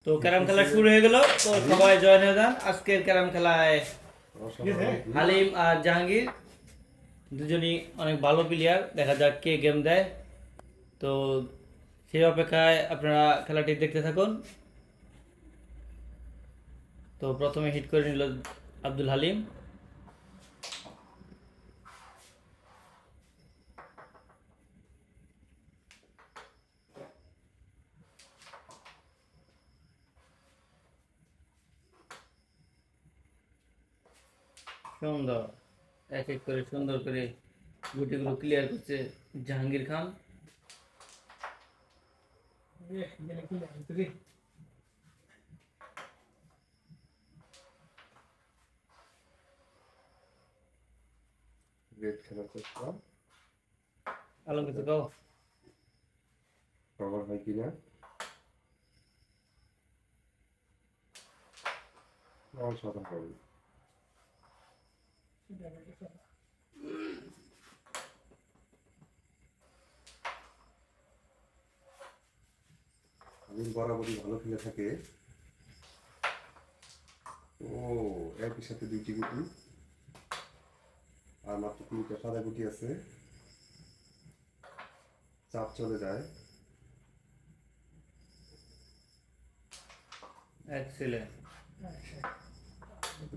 তো ক্যারাম খেলা শুরু হয়ে গেল, তো সবাই জয়েন হয়ে যান। আজকের ক্যারাম খেলায় হালিম আর জাহাঙ্গীর দুজনই অনেক ভালো প্লেয়ার, দেখা যাক কে গেম দেয়। তো সেই অপেক্ষায় আপনারা খেলাটি দেখতে থাকুন। তো প্রথমে হিট করে নিল আব্দুল হালিম। সুন্দর, এক এক করে সুন্দর করে গুটিগুলো ক্লিয়ার করছে জাহাঙ্গীর খান। গ্রেট খেলার চেষ্টা, আলম কিছু গাও। কভার হয় কিনা অসাধারণ হবে। আমি বরাবরই ভালো খেলে থাকে। ও একই সাথে দুইটি গুটি, আর মাত্র 3টা সাদা গুটি আছে। চাপ চলে যায়। এক্সিলেন্ট,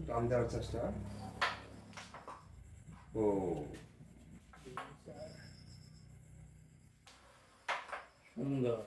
টান দেওয়ার চেষ্টা। ও সুন্দর।